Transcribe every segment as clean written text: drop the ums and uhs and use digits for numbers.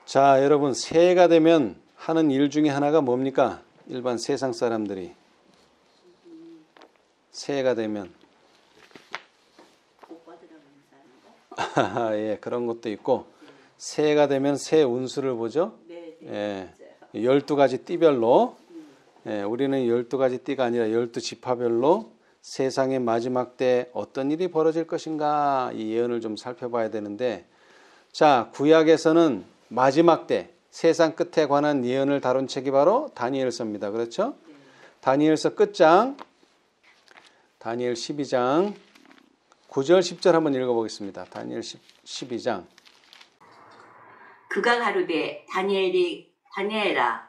자, 여러분, 새해가 되면 하는 일 중에 하나가 뭡니까? 일반 세상 사람들이 새해가 되면 예, 그런 것도 있고 새해가 되면 새 운수를 보죠. 예, 12가지 띠별로 예, 우리는 12가지 띠가 아니라 12지파별로 세상의 마지막 때 어떤 일이 벌어질 것인가 이 예언을 좀 살펴봐야 되는데, 자, 구약에서는 마지막 때 세상 끝에 관한 예언을 다룬 책이 바로 다니엘서입니다. 그렇죠? 다니엘서 끝장 다니엘 12장 9절 10절 한번 읽어보겠습니다. 다니엘 12장. 그가 가로되 다니엘아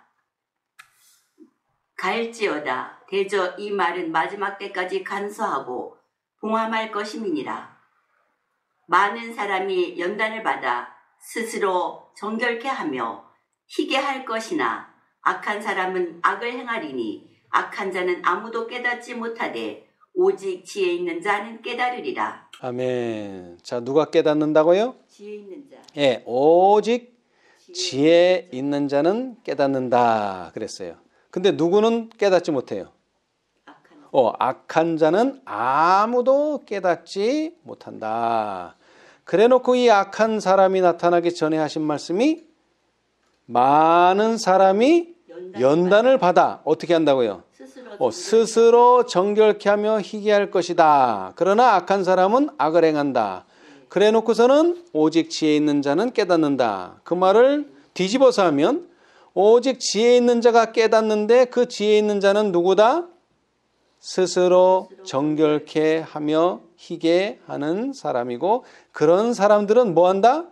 갈지어다. 대저 이 말은 마지막 때까지 간서하고 봉함할 것임이니라. 많은 사람이 연단을 받아 스스로 정결케 하며 희게 할 것이나 악한 사람은 악을 행하리니 악한 자는 아무도 깨닫지 못하되 오직 지혜 있는 자는 깨달으리라. 아멘. 자, 누가 깨닫는다고요? 지혜 있는 자. 예, 오직 지혜 있는 자는 깨닫는다 그랬어요. 근데 누구는 깨닫지 못해요? 악한 자는 아무도 깨닫지 못한다. 그래놓고 이 악한 사람이 나타나기 전에 하신 말씀이 많은 사람이 연단을 받아 어떻게 한다고요? 스스로 정결케 하며 희게 할 것이다. 그러나 악한 사람은 악을 행한다. 그래놓고서는 오직 지혜 있는 자는 깨닫는다. 그 말을 뒤집어서 하면 오직 지혜 있는 자가 깨닫는데 그 지혜 있는 자는 누구다? 스스로 정결케 하며 희게 하는 사람이고, 그런 사람들은 뭐한다?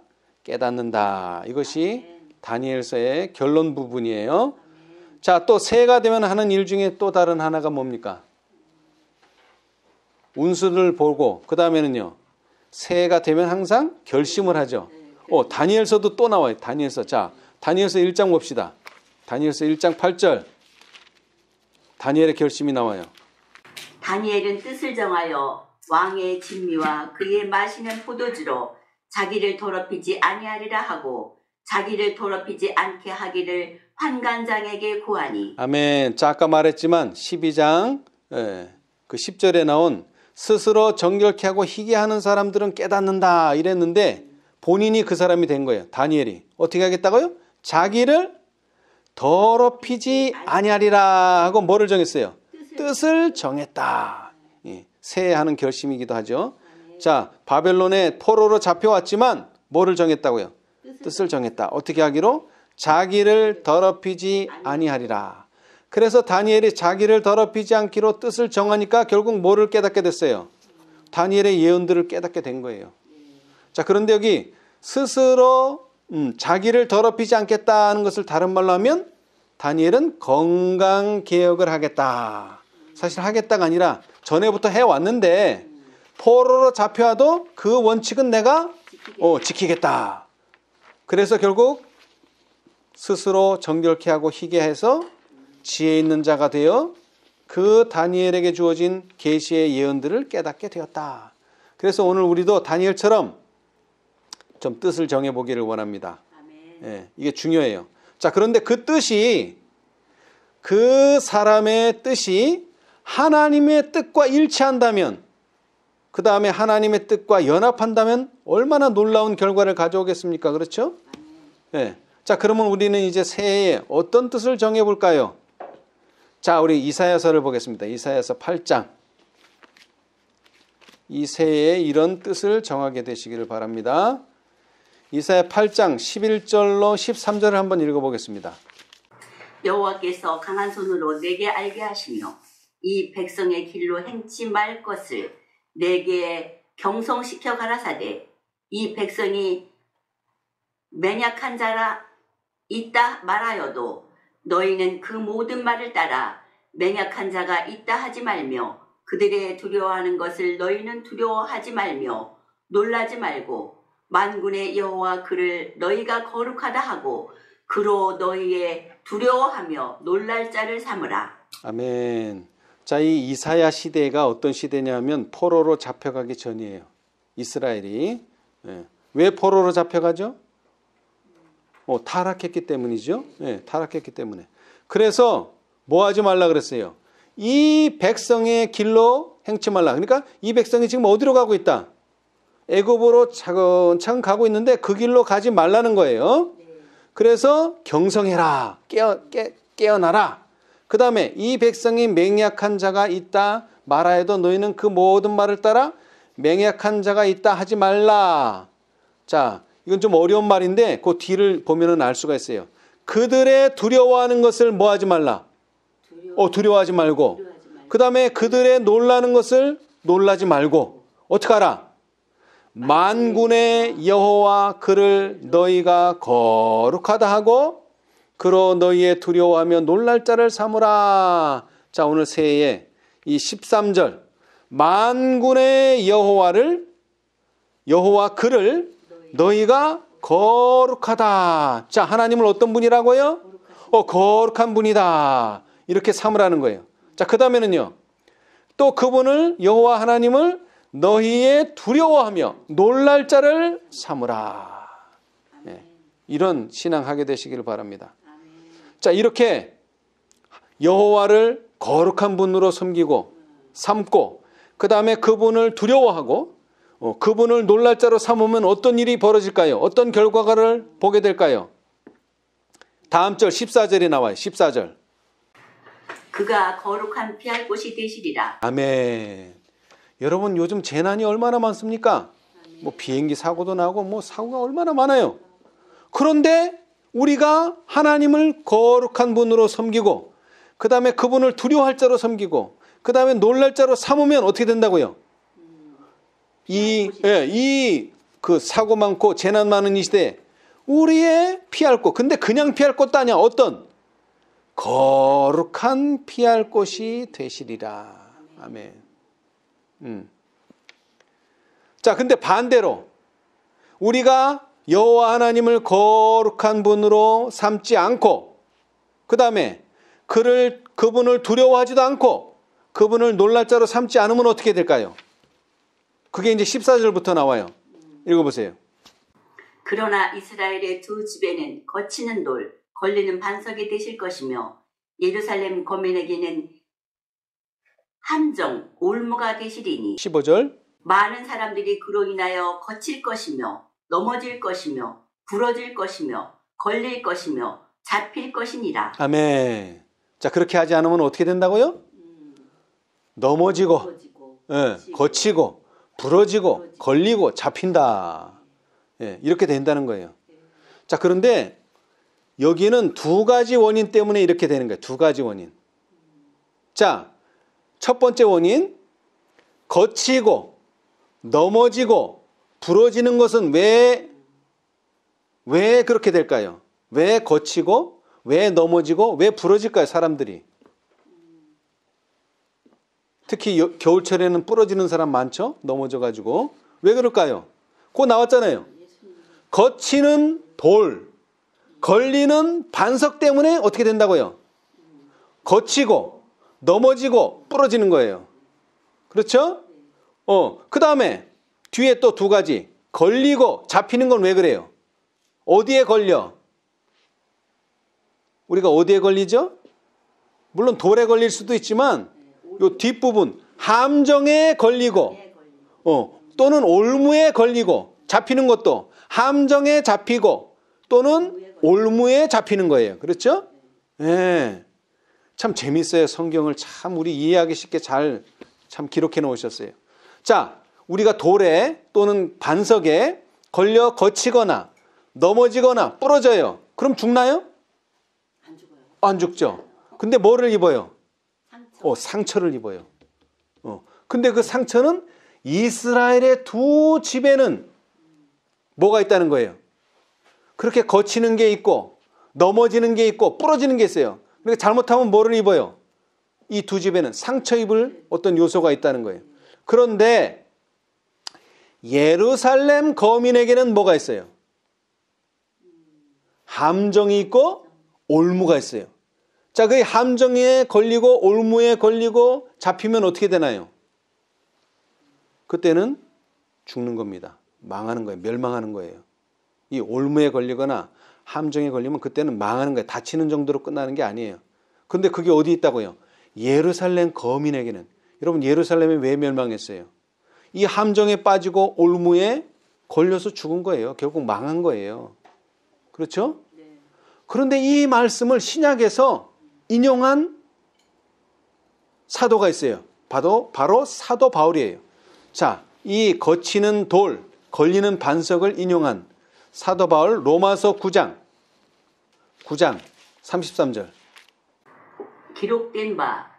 깨닫는다. 이것이 다니엘서의 결론 부분이에요. 자, 또 새해가 되면 하는 일 중에 또 다른 하나가 뭡니까? 운수를 보고 그 다음에는요, 새해가 되면 항상 결심을 하죠. 다니엘서도 또 나와요. 다니엘서. 자, 다니엘서 1장 봅시다. 다니엘서 1장 8절. 다니엘의 결심이 나와요. 다니엘은 뜻을 정하여 왕의 진미와 그의 마시는 포도주로 자기를 더럽히지 아니하리라 하고 자기를 더럽히지 않게 하기를 환관장에게 구하니. 아멘. 자, 아까 말했지만 12장 그 10절에 나온 스스로 정결케 하고 희게 하는 사람들은 깨닫는다 이랬는데 본인이 그 사람이 된 거예요. 다니엘이. 어떻게 하겠다고요? 자기를 더럽히지 아니하리라 하고 뭐를 정했어요? 뜻을 정했다. 새해하는 결심이기도 하죠. 자, 바벨론에 포로로 잡혀왔지만 뭐를 정했다고요? 뜻을 정했다. 어떻게 하기로? 자기를 더럽히지 아니하리라. 그래서 다니엘이 자기를 더럽히지 않기로 뜻을 정하니까 결국 뭐를 깨닫게 됐어요? 다니엘의 예언들을 깨닫게 된 거예요. 자, 그런데 여기 스스로 자기를 더럽히지 않겠다는 것을 다른 말로 하면 다니엘은 건강개혁을 하겠다. 사실 하겠다가 아니라 전에부터 해왔는데 포로로 잡혀와도 그 원칙은 내가 지키겠다. 그래서 결국 스스로 정결케 하고 희게 해서 지혜 있는 자가 되어 그 다니엘에게 주어진 계시의 예언들을 깨닫게 되었다. 그래서 오늘 우리도 다니엘처럼 좀 뜻을 정해보기를 원합니다. 예, 이게 중요해요. 자, 그런데 그 뜻이, 그 사람의 뜻이 하나님의 뜻과 일치한다면, 그 다음에 하나님의 뜻과 연합한다면 얼마나 놀라운 결과를 가져오겠습니까? 그렇죠? 예. 자, 그러면 우리는 이제 새해에 어떤 뜻을 정해볼까요? 자, 우리 이사야서를 보겠습니다. 이사야서 8장. 이 새해에 이런 뜻을 정하게 되시기를 바랍니다. 이사야 8장 11절로 13절을 한번 읽어보겠습니다. 여호와께서 강한 손으로 내게 알게 하시며 이 백성의 길로 행치 말 것을 내게 경성시켜 가라사대 이 백성이 맹약한 자라 있다 말하여도 너희는 그 모든 말을 따라 맹약한 자가 있다 하지 말며 그들의 두려워하는 것을 너희는 두려워하지 말며 놀라지 말고 만군의 여호와 그를 너희가 거룩하다 하고 그로 너희의 두려워하며 놀랄 자를 삼으라. 아멘. 자, 이 이사야 시대가 어떤 시대냐면 포로로 잡혀가기 전이에요. 이스라엘이. 왜 포로로 잡혀가죠? 타락했기 때문이죠. 예, 타락했기 때문에. 그래서 뭐 하지 말라 그랬어요? 이 백성의 길로 행치 말라. 그러니까 이 백성이 지금 어디로 가고 있다? 애굽으로 차근차근 가고 있는데 그 길로 가지 말라는 거예요. 그래서 경성해라. 깨어나라. 그 다음에 이 백성이 맹약한 자가 있다 말아 해도 너희는 그 모든 말을 따라 맹약한 자가 있다 하지 말라. 자, 이건 좀 어려운 말인데 그 뒤를 보면은 알 수가 있어요. 그들의 두려워하는 것을 뭐 하지 말라? 두려워하지 말고. 그 다음에 그들의 놀라는 것을 놀라지 말고. 어떻게 하라? 만군의 여호와 그를 너희가 거룩하다 하고 그로 너희의 두려워하며 놀랄 자를 삼으라. 자, 오늘 새해에 이 13절 만군의 여호와 그를 너희가 거룩하다. 자, 하나님을 어떤 분이라고요? 거룩한 분이다. 이렇게 삼으라는 거예요. 자, 그 다음에는요. 또 그분을 여호와 하나님을 너희의 두려워하며 놀랄 자를 삼으라. 네, 이런 신앙하게 되시기를 바랍니다. 자, 이렇게 여호와를 거룩한 분으로 섬기고 삼고 그 다음에 그분을 두려워하고 그분을 놀랄 자로 삼으면 어떤 일이 벌어질까요? 어떤 결과를 보게 될까요? 다음 절 14절이 나와요. 14절. 그가 거룩한 피할 곳이 되시리라. 아멘. 여러분 요즘 재난이 얼마나 많습니까? 뭐 비행기 사고도 나고 뭐 사고가 얼마나 많아요. 그런데 우리가 하나님을 거룩한 분으로 섬기고 그 다음에 그분을 두려워할 자로 섬기고 그 다음에 놀랄 자로 삼으면 어떻게 된다고요? 그 사고 많고 재난 많은 이 시대에 우리의 피할 곳. 근데 그냥 피할 곳도 아니야. 어떤? 거룩한 피할 곳이 되시리라. 아멘. 자, 근데 반대로 우리가 여호와 하나님을 거룩한 분으로 삼지 않고 그 다음에 그분을 두려워하지도 않고 그분을 놀랄 자로 삼지 않으면 어떻게 될까요? 그게 이제 14절부터 나와요. 읽어보세요. 그러나 이스라엘의 두 집에는 거치는 돌, 걸리는 반석이 되실 것이며 예루살렘 거민에게는 함정, 올무가 되시리니 15절. 많은 사람들이 그로 인하여 거칠 것이며 넘어질 것이며 부러질 것이며 걸릴 것이며 잡힐 것이니라. 아멘. 자, 그렇게 하지 않으면 어떻게 된다고요? 넘어지고 거치고 부러지고 걸리고 잡힌다. 이렇게 된다는 거예요. 자, 그런데 여기는 두 가지 원인 때문에 이렇게 되는 거예요. 두 가지 원인. 자, 첫 번째 원인, 거치고 넘어지고 부러지는 것은 왜 그렇게 될까요? 왜 거치고 왜 넘어지고 왜 부러질까요? 사람들이. 특히 겨울철에는 부러지는 사람 많죠? 넘어져가지고. 왜 그럴까요? 그거 나왔잖아요. 거치는 돌, 걸리는 반석 때문에 어떻게 된다고요? 거치고 넘어지고 부러지는 거예요. 그렇죠? 그 다음에 뒤에 또 두 가지. 걸리고 잡히는 건 왜 그래요? 어디에 걸려? 우리가 어디에 걸리죠? 물론 돌에 걸릴 수도 있지만 요 뒷부분 함정에 걸리고 또는 올무에 걸리고 잡히는 것도 함정에 잡히고 또는 올무에 잡히는 거예요. 그렇죠? 네. 참 재밌어요. 성경을 참 우리 이해하기 쉽게 잘 참 기록해 놓으셨어요. 자, 우리가 돌에 또는 반석에 걸려 거치거나 넘어지거나 부러져요. 그럼 죽나요? 안 죽어요. 안 죽죠. 근데 뭐를 입어요? 상처를 입어요. 근데 그 상처는 이스라엘의 두 집에는 뭐가 있다는 거예요? 그렇게 거치는 게 있고 넘어지는 게 있고 부러지는 게 있어요. 그러니까 잘못하면 뭐를 입어요? 이 두 집에는 상처 입을 어떤 요소가 있다는 거예요. 그런데 예루살렘 거민에게는 뭐가 있어요? 함정이 있고 올무가 있어요. 자, 그 함정에 걸리고 올무에 걸리고 잡히면 어떻게 되나요? 그때는 죽는 겁니다. 망하는 거예요. 멸망하는 거예요. 이 올무에 걸리거나 함정에 걸리면 그때는 망하는 거예요. 다치는 정도로 끝나는 게 아니에요. 근데 그게 어디 있다고요? 예루살렘 거민에게는. 여러분 예루살렘이 왜 멸망했어요? 이 함정에 빠지고 올무에 걸려서 죽은 거예요. 결국 망한 거예요. 그렇죠? 그런데 이 말씀을 신약에서 인용한 사도가 있어요. 바로 사도 바울이에요. 자, 이 거치는 돌, 걸리는 반석을 인용한 사도 바울 로마서 9장 33절. 기록된 바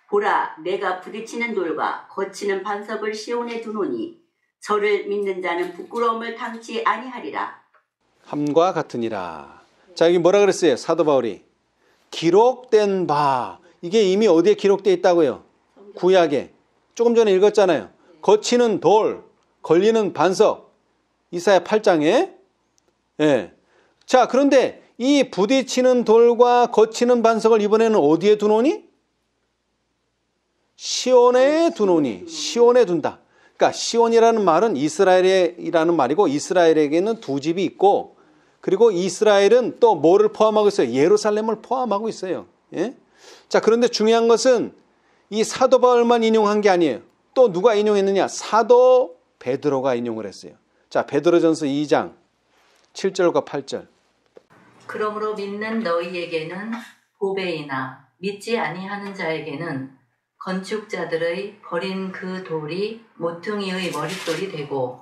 보라 내가 부딪히는 돌과 거치는 반석을 시온에 두노니 저를 믿는 자는 부끄러움을 당치 아니하리라. 함과 같으니라. 자, 여기 뭐라 그랬어요? 사도 바울이 기록된 바. 이게 이미 어디에 기록되어 있다고요? 구약에. 조금 전에 읽었잖아요. 거치는 돌, 걸리는 반석. 이사야 8장에. 예. 자, 그런데 이 부딪히는 돌과 거치는 반석을 이번에는 어디에 두노니? 시온에 두노니. 시온에 둔다. 그러니까 시온이라는 말은 이스라엘이라는 말이고 이스라엘에게는 두 집이 있고 그리고 이스라엘은 또 뭐를 포함하고 있어요? 예루살렘을 포함하고 있어요. 예? 자, 그런데 중요한 것은 이 사도 바울만 인용한 게 아니에요. 또 누가 인용했느냐? 사도 베드로가 인용을 했어요. 자, 베드로전서 2장 7절과 8절. 그러므로 믿는 너희에게는 보배이나 믿지 아니하는 자에게는 건축자들의 버린 그 돌이 모퉁이의 머릿돌이 되고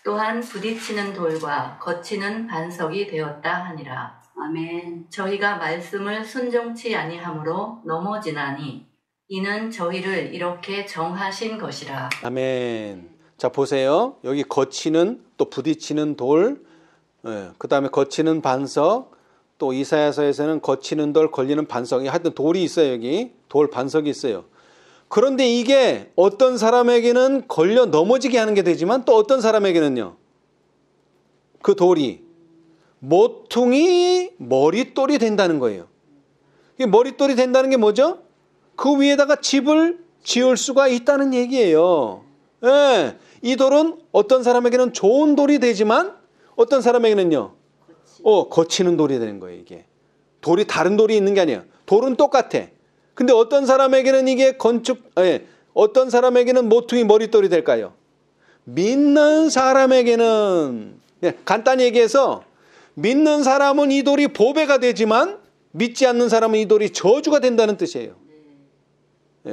또한 부딪히는 돌과 거치는 반석이 되었다 하니라. 아멘. 저희가 말씀을 순종치 아니하므로 넘어지나니 이는 저희를 이렇게 정하신 것이라. 아멘. 자, 보세요. 여기 거치는 또 부딪히는 돌, 그 다음에 거치는 반석, 또 이사야서에서는 거치는 돌, 걸리는 반석이 하여튼 돌이 있어요. 여기 돌 반석이 있어요. 그런데 이게 어떤 사람에게는 걸려 넘어지게 하는 게 되지만 또 어떤 사람에게는요. 그 돌이 모퉁이 머릿돌이 된다는 거예요. 이 머릿돌이 된다는 게 뭐죠? 그 위에다가 집을 지을 수가 있다는 얘기예요. 예, 이 돌은 어떤 사람에게는 좋은 돌이 되지만 어떤 사람에게는요. 거치는 돌이 되는 거예요. 이게 돌이 다른 돌이 있는 게 아니에요. 돌은 똑같아. 근데 어떤 사람에게는 이게 어떤 사람에게는 모퉁이 머릿돌이 될까요? 믿는 사람에게는, 간단히 얘기해서 믿는 사람은 이 돌이 보배가 되지만 믿지 않는 사람은 이 돌이 저주가 된다는 뜻이에요.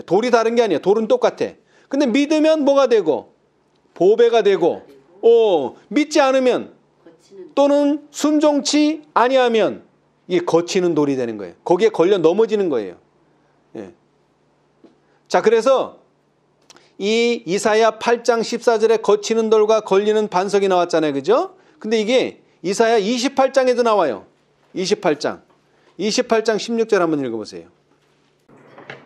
돌이 다른 게 아니에요. 돌은 똑같아. 근데 믿으면 뭐가 되고 보배가 되고 믿지 않으면 또는 순종치 아니하면 이게 거치는 돌이 되는 거예요. 거기에 걸려 넘어지는 거예요. 예. 자, 그래서 이 이사야 8장 14절에 거치는 돌과 걸리는 반석이 나왔잖아요. 그죠? 근데 이게 이사야 28장에도 나와요. 28장 16절 한번 읽어보세요.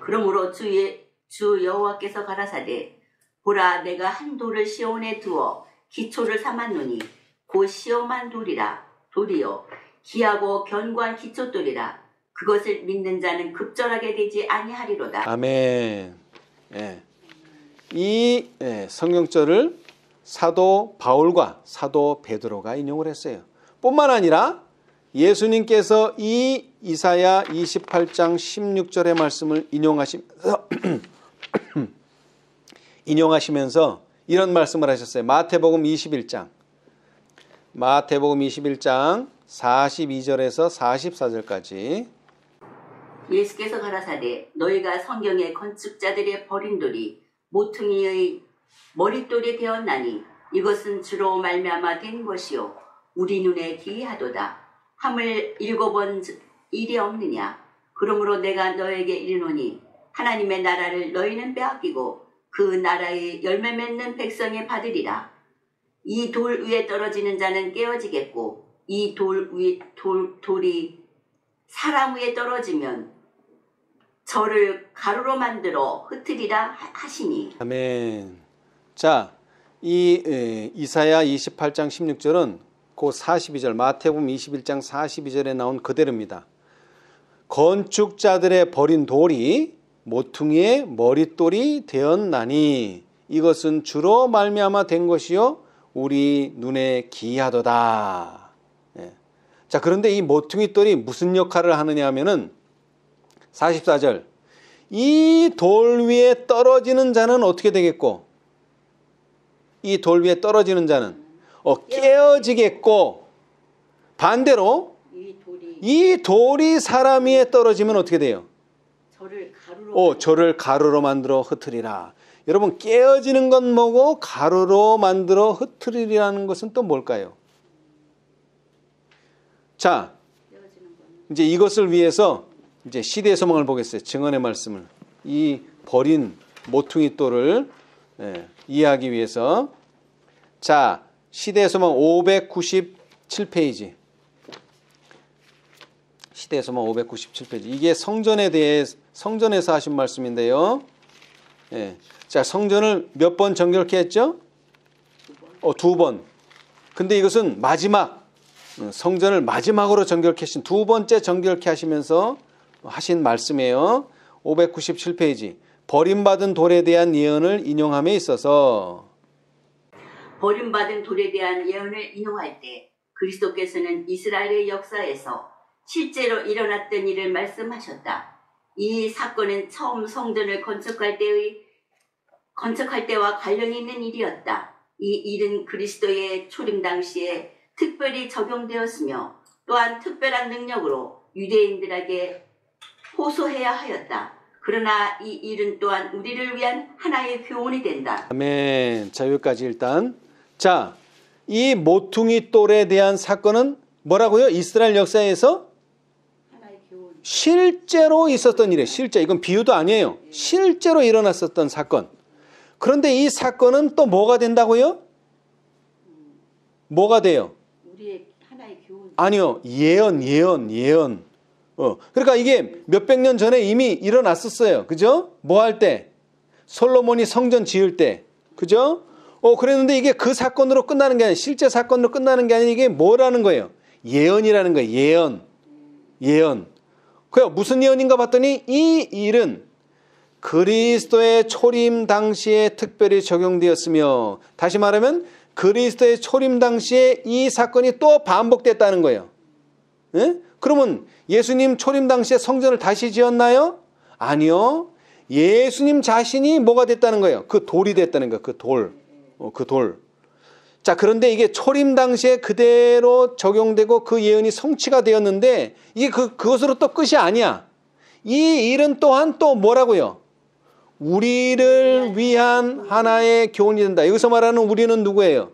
그러므로 주 여호와께서 가라사대 보라 내가 한 돌을 시온에 두어 기초를 삼았노니 곧 시험한 돌이요 기하고 견고한 기초돌이라 그것을 믿는 자는 급절하게 되지 아니하리로다. 아멘. 예. 이 성경절을 사도 바울과 사도 베드로가 인용을 했어요. 뿐만 아니라 예수님께서 이 이사야 28장 16절의 말씀을 인용하시면서 이런 말씀을 하셨어요. 마태복음 21장 42절에서 44절까지. 예수께서 가라사대 너희가 성경의 건축자들의 버린 돌이 모퉁이의 머릿돌이 되었나니 이것은 주로 말미암아 된 것이요 우리 눈에 기이하도다. 함을 읽어본 일이 없느냐. 그러므로 내가 너에게 이르노니 하나님의 나라를 너희는 빼앗기고 그 나라의 열매 맺는 백성이 받으리라. 이 돌 위에 떨어지는 자는 깨어지겠고 이 돌이 사람 위에 떨어지면 저를 가루로 만들어 흩으리라 하시니. 아멘. 자, 이 이사야 28장 16절은 그 42절 마태복음 21장 42절에 나온 그대로입니다. 건축자들의 버린 돌이 모퉁이의 머릿돌이 되었나니 이것은 주로 말미암아 된 것이요 우리 눈에 기이하도다. 자, 그런데 이 모퉁이 돌이 무슨 역할을 하느냐 하면은 44절. 이 돌 위에 떨어지는 자는 어떻게 되겠고? 이 돌 위에 떨어지는 자는 깨어지겠고, 반대로 이 돌이 사람 위에 떨어지면 어떻게 돼요? 저를 가루로 만들어 흩으리라. 여러분, 깨어지는 건 뭐고 가루로 만들어 흩으리라는 것은 또 뭘까요? 자, 이제 이것을 위해서 이제 시대의 소망을 보겠어요. 증언의 말씀을. 이 버린 모퉁이 돌을 이해하기 위해서. 자, 시대의 소망 597페이지. 시대의 소망 597페이지. 이게 성전에 대해, 성전에서 하신 말씀인데요. 자, 성전을 몇 번 정결케 했죠? 2번. 근데 이것은 마지막, 성전을 마지막으로 정결케 하신, 두 번째 정결케 하시면서 하신 말씀이에요. 597페이지. 버림받은 돌에 대한 예언을 인용함에 있어서, 버림받은 돌에 대한 예언을 인용할 때 그리스도께서는 이스라엘의 역사에서 실제로 일어났던 일을 말씀하셨다. 이 사건은 처음 성전을 건축할 때와 관련이 있는 일이었다. 이 일은 그리스도의 초림 당시에 특별히 적용되었으며 또한 특별한 능력으로 유대인들에게 호소해야 하였다. 그러나 이 일은 또한 우리를 위한 하나의 교훈이 된다. 아멘. 자, 여기까지 일단. 자, 이 모퉁이 돌에 대한 사건은 뭐라고요? 이스라엘 역사에서 실제로 있었던 일이에요. 실제. 이건 비유도 아니에요. 실제로 일어났었던 사건. 그런데 이 사건은 또 뭐가 된다고요? 뭐가 돼요? 우리의 하나의 교훈. 아니요. 예언. 그러니까 이게 몇백 년 전에 이미 일어났었어요. 그죠? 뭐 할 때? 솔로몬이 성전 지을 때. 그죠? 그랬는데 이게 그 사건으로 끝나는 게 아니라, 실제 사건으로 끝나는 게 아니라 이게 뭐라는 거예요? 예언이라는 거예요. 예언. 그래요. 무슨 예언인가 봤더니 이 일은 그리스도의 초림 당시에 특별히 적용되었으며, 다시 말하면 그리스도의 초림 당시에 이 사건이 또 반복됐다는 거예요. 예? 그러면 예수님 초림 당시에 성전을 다시 지었나요? 아니요. 예수님 자신이 뭐가 됐다는 거예요? 그 돌이 됐다는 거예요. 그 돌. 그 돌. 자, 그런데 이게 초림 당시에 그대로 적용되고 그 예언이 성취가 되었는데, 이게 그것으로 또 끝이 아니야. 이 일은 또한 또 뭐라고요? 우리를 위한 하나의 교훈이 된다. 여기서 말하는 우리는 누구예요?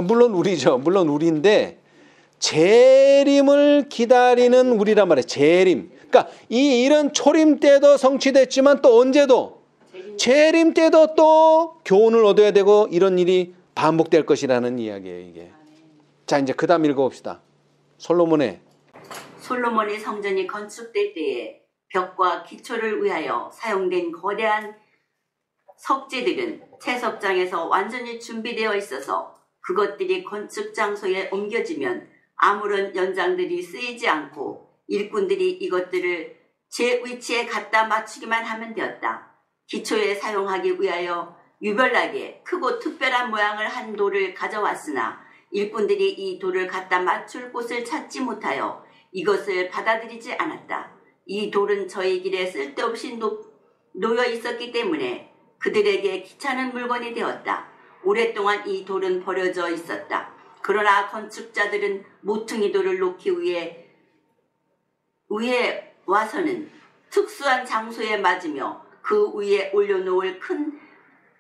물론 우리죠. 물론 우리인데, 재림을 기다리는 우리란 말이에요. 재림. 그러니까 이 일은 초림 때도 성취됐지만 또 언제도, 재림 때도 또 교훈을 얻어야 되고 이런 일이 반복될 것이라는 이야기예요, 이게. 자, 이제 그 다음 읽어봅시다. 솔로몬의 성전이 건축될 때에 벽과 기초를 위하여 사용된 거대한 석재들은 채석장에서 완전히 준비되어 있어서 그것들이 건축 장소에 옮겨지면 아무런 연장들이 쓰이지 않고 일꾼들이 이것들을 제 위치에 갖다 맞추기만 하면 되었다. 기초에 사용하기 위하여 유별나게 크고 특별한 모양을 한 돌을 가져왔으나 일꾼들이 이 돌을 갖다 맞출 곳을 찾지 못하여 이것을 받아들이지 않았다. 이 돌은 저희 길에 쓸데없이 놓여 있었기 때문에 그들에게 귀찮은 물건이 되었다. 오랫동안 이 돌은 버려져 있었다. 그러나 건축자들은 모퉁이 돌을 놓기 위에 와서는 특수한 장소에 맞으며 그 위에 올려놓을 큰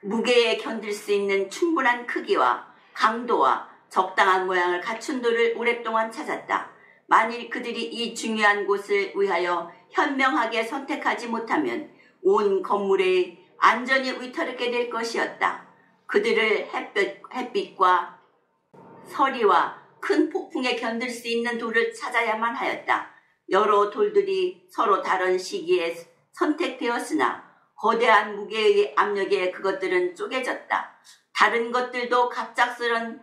무게에 견딜 수 있는 충분한 크기와 강도와 적당한 모양을 갖춘 돌을 오랫동안 찾았다. 만일 그들이 이 중요한 곳을 위하여 현명하게 선택하지 못하면 온 건물에 안전이 위태롭게 될 것이었다. 그들을 햇빛과 서리와 큰 폭풍에 견딜 수 있는 돌을 찾아야만 하였다. 여러 돌들이 서로 다른 시기에 선택되었으나 거대한 무게의 압력에 그것들은 쪼개졌다. 다른 것들도 갑작스런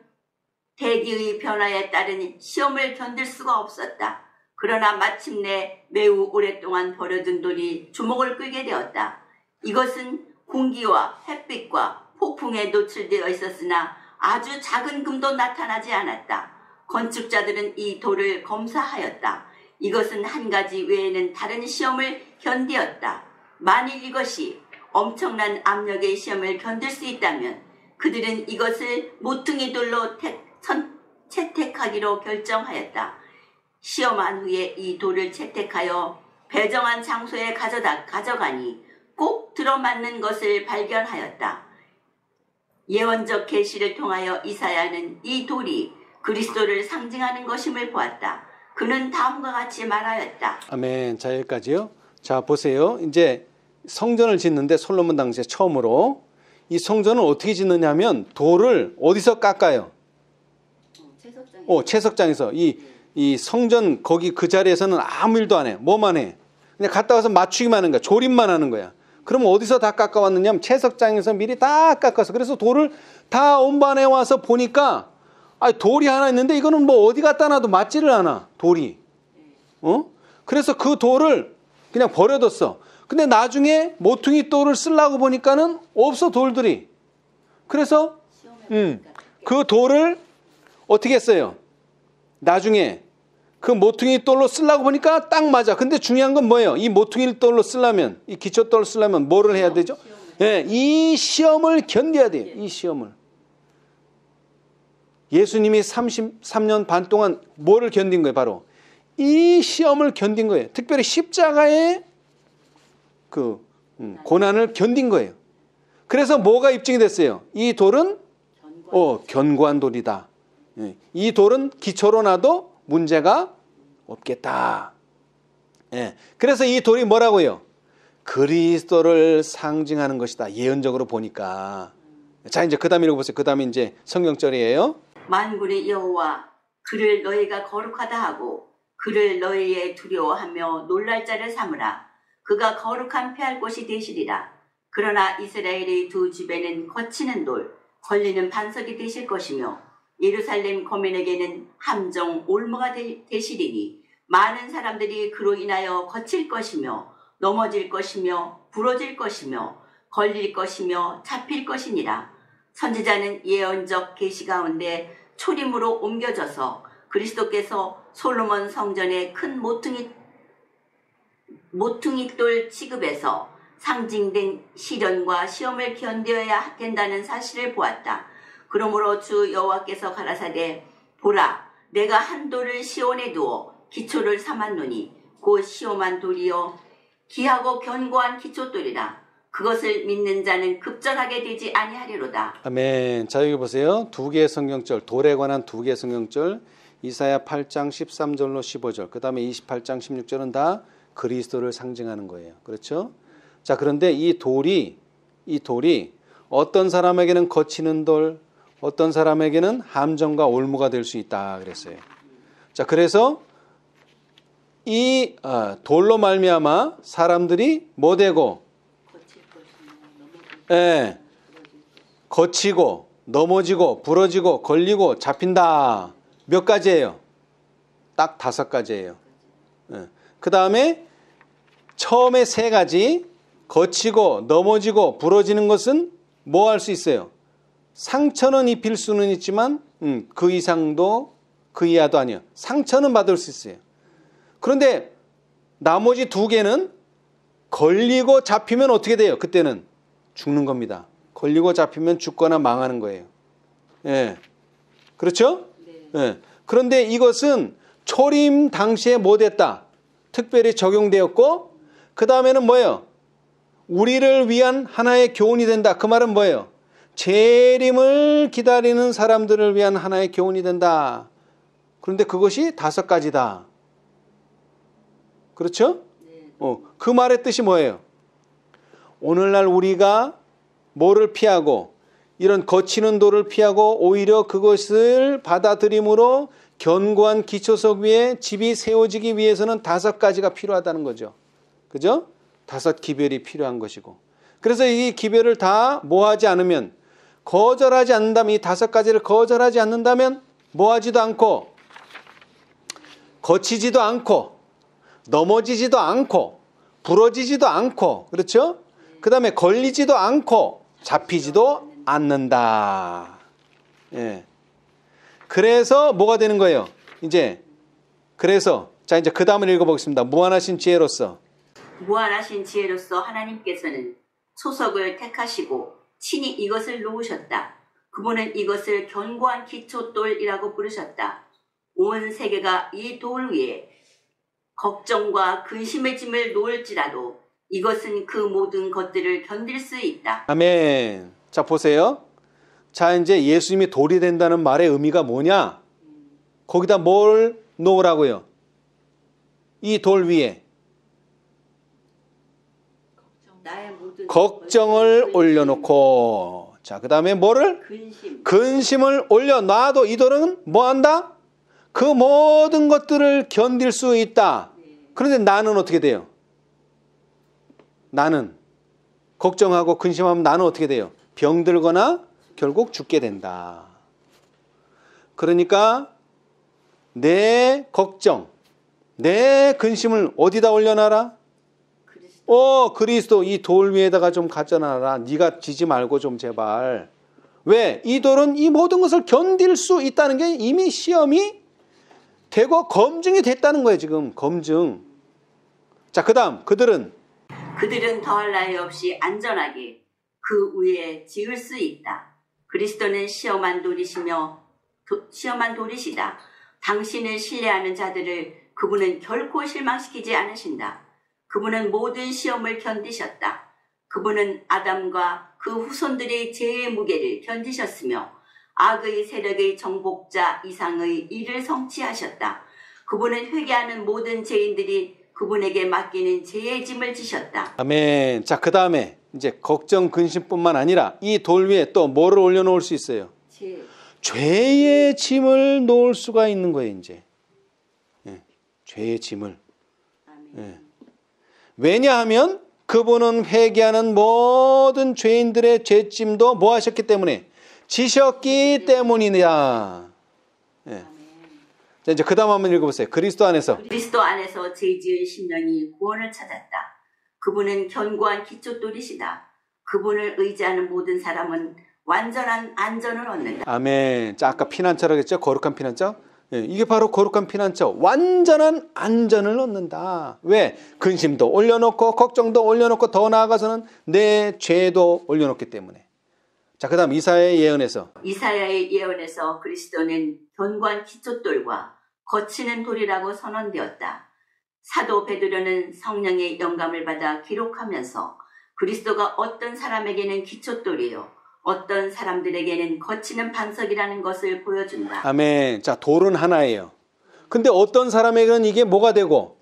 대기의 변화에 따른 시험을 견딜 수가 없었다. 그러나 마침내 매우 오랫동안 버려둔 돌이 주목을 끌게 되었다. 이것은 공기와 햇빛과 폭풍에 노출되어 있었으나 아주 작은 금도 나타나지 않았다. 건축자들은 이 돌을 검사하였다. 이것은 한 가지 외에는 다른 시험을 견디었다. 만일 이것이 엄청난 압력의 시험을 견딜 수 있다면 그들은 이것을 모퉁이 돌로 채택하기로 결정하였다. 시험한 후에 이 돌을 채택하여 배정한 장소에 가져가니 꼭 들어맞는 것을 발견하였다. 예언적 계시를 통하여 이사야는 이 돌이 그리스도를 상징하는 것임을 보았다. 그는 다음과 같이 말하였다. 아멘. 자, 여기까지요. 자, 보세요. 이제 성전을 짓는데 솔로몬 당시에 처음으로 이 성전을 어떻게 짓느냐 하면 돌을 어디서 깎아요? 채석장에서. 이 성전 거기 그 자리에서는 아무 일도 안 해. 뭐만 해? 그냥 갔다 와서 맞추기만 하는 거야. 조립만 하는 거야. 그럼 어디서 다 깎아왔느냐 하면 채석장에서 미리 다 깎아서. 그래서 돌을 다 운반해 와서 보니까 돌이 하나 있는데 이거는 뭐 어디 갖다 놔도 맞지를 않아. 돌이. 그래서 그 돌을 그냥 버려뒀어. 근데 나중에 모퉁이 돌을 쓰려고 보니까는 없어, 돌들이. 그래서 그 돌을 어떻게 했어요? 나중에 그 모퉁이 돌로 쓰려고 보니까 딱 맞아. 근데 중요한 건 뭐예요? 이 모퉁이 돌로 쓰려면, 이 기초 돌로 쓰려면 뭐를 해야 되죠? 이 시험을 견뎌야 돼요. 이 시험을. 예수님이 33년 반 동안 뭐를 견딘 거예요? 바로 이 시험을 견딘 거예요. 특별히 십자가의 그 고난을 견딘 거예요. 그래서 뭐가 입증이 됐어요? 이 돌은 견고한 돌이다. 이 돌은 기초로 놔도 문제가 없겠다. 그래서 이 돌이 뭐라고요? 그리스도를 상징하는 것이다. 예언적으로 보니까. 자, 이제 그 다음에 읽어보세요. 그 다음에 이제 성경절이에요. 만군의 여호와 그를 너희가 거룩하다 하고 그를 너희의 두려워하며 놀랄 자를 삼으라. 그가 거룩한 패할 곳이 되시리라. 그러나 이스라엘의 두 집에는 거치는 돌, 걸리는 반석이 되실 것이며 예루살렘 거민에게는 함정 올무가 되시리니 많은 사람들이 그로 인하여 거칠 것이며 넘어질 것이며 부러질 것이며 걸릴 것이며 잡힐 것이니라. 선지자는 예언적 계시 가운데 초림으로 옮겨져서 그리스도께서 솔로몬 성전의 큰 모퉁이돌 취급에서 상징된 시련과 시험을 견뎌야 된다는 사실을 보았다. 그러므로 주 여호와께서 가라사대 보라 내가 한 돌을 시온에 두어 기초를 삼았노니 곧 시험한 돌이요 기하고 견고한 기초돌이라. 그것을 믿는 자는 급전하게 되지 아니하리로다. 아멘. 자, 여기 보세요. 두 개의 성경절, 돌에 관한 두 개의 성경절, 이사야 8장 13절로 15절, 그 다음에 28장 16절은 다 그리스도를 상징하는 거예요. 그렇죠? 자, 그런데 이 돌이 어떤 사람에게는 거치는 돌, 어떤 사람에게는 함정과 올무가 될 수 있다 그랬어요. 자, 그래서 이 돌로 말미암아 사람들이 뭐 되고 거치고 넘어지고 부러지고 걸리고 잡힌다. 몇 가지예요? 딱 5가지예요. 그 다음에 처음에 3가지 거치고 넘어지고 부러지는 것은 뭐 할 수 있어요? 상처는 입힐 수는 있지만 그 이상도 그 이하도 아니에요. 상처는 받을 수 있어요. 그런데 나머지 2개는 걸리고 잡히면 어떻게 돼요? 그때는 죽는 겁니다. 걸리고 잡히면 죽거나 망하는 거예요. 그렇죠? 그런데 이것은 초림 당시에 뭐 됐다? 특별히 적용되었고 그 다음에는 뭐예요? 우리를 위한 하나의 교훈이 된다. 그 말은 뭐예요? 재림을 기다리는 사람들을 위한 하나의 교훈이 된다. 그런데 그것이 5가지다. 그렇죠? 그 말의 뜻이 뭐예요? 오늘날 우리가 뭐를 피하고 이런 거치는 돌을 피하고 오히려 그것을 받아들임으로 견고한 기초석 위에 집이 세워지기 위해서는 5가지가 필요하다는 거죠. 그죠? 5 기별이 필요한 것이고. 그래서 이 기별을 다 뭐하지 않으면, 거절하지 않는다면, 이 5가지를 거절하지 않는다면 뭐하지도 않고 거치지도 않고 넘어지지도 않고 부러지지도 않고, 그렇죠? 그 다음에 걸리지도 않고 잡히지도 않는다. 그래서 뭐가 되는 거예요? 이제 그래서 자 이제 그 다음을 읽어보겠습니다. 무한하신 지혜로서 무한하신 지혜로서 하나님께서는 소석을 택하시고 친히 이것을 놓으셨다. 그분은 이것을 견고한 기초돌이라고 부르셨다. 온 세계가 이 돌 위에 걱정과 근심의 짐을 놓을지라도 이것은 그 모든 것들을 견딜 수 있다. 아멘. 자 보세요. 자 이제 예수님이 돌이 된다는 말의 의미가 뭐냐? 거기다 뭘 놓으라고요? 이 돌 위에 나의 모든 걱정을 올려놓고 자 그 다음에 뭐를? 근심을 올려놔도 이 돌은 뭐한다? 그 모든 것들을 견딜 수 있다. 그런데 나는 어떻게 돼요? 나는 걱정하고 근심하면 나는 어떻게 돼요? 병들거나 결국 죽게 된다. 그러니까 내 걱정, 내 근심을 어디다 올려놔라? 그리스도 이 돌 위에다가 좀 갖져놔라. 네가 지지 말고 좀 제발. 왜? 이 돌은 이 모든 것을 견딜 수 있다는 게 이미 시험이 되고 검증이 됐다는 거예요. 지금 검증. 자, 그 다음 그들은 더할 나위 없이 안전하게 그 위에 지을 수 있다. 그리스도는 시험한 돌이시다. 당신을 신뢰하는 자들을 그분은 결코 실망시키지 않으신다. 그분은 모든 시험을 견디셨다. 그분은 아담과 그 후손들의 죄의 무게를 견디셨으며 악의 세력의 정복자 이상의 일을 성취하셨다. 그분은 회개하는 모든 죄인들이 그분에게 맡기는 죄의 짐을 지셨다. 아멘. 자, 그 다음에 이제 걱정 근심뿐만 아니라 이 돌 위에 또 뭐를 올려놓을 수 있어요? 죄의 짐을 놓을 수가 있는 거예요. 이제 죄의 짐을. 왜냐하면 그분은 회개하는 모든 죄인들의 죄짐도 뭐 하셨기 때문에? 지셨기 때문이냐. 자, 이제 그 다음 한번 읽어보세요. 그리스도 안에서 죄 지은 심령이 구원을 찾았다. 그분은 견고한 기초돌이시다. 그분을 의지하는 모든 사람은 완전한 안전을 얻는다. 아멘. 자, 아까 피난처라고 했죠? 거룩한 피난처. 이게 바로 거룩한 피난처. 완전한 안전을 얻는다. 왜? 근심도 올려놓고 걱정도 올려놓고 더 나아가서는 내 죄도 올려놓기 때문에. 자, 그 다음 이사야의 예언에서 그리스도는 견고한 기초돌과 거치는 돌이라고 선언되었다. 사도 베드로는 성령의 영감을 받아 기록하면서 그리스도가 어떤 사람에게는 기초돌이요 어떤 사람들에게는 거치는 반석이라는 것을 보여준다. 아멘. 자, 돌은 하나예요. 근데 어떤 사람에게는 이게 뭐가 되고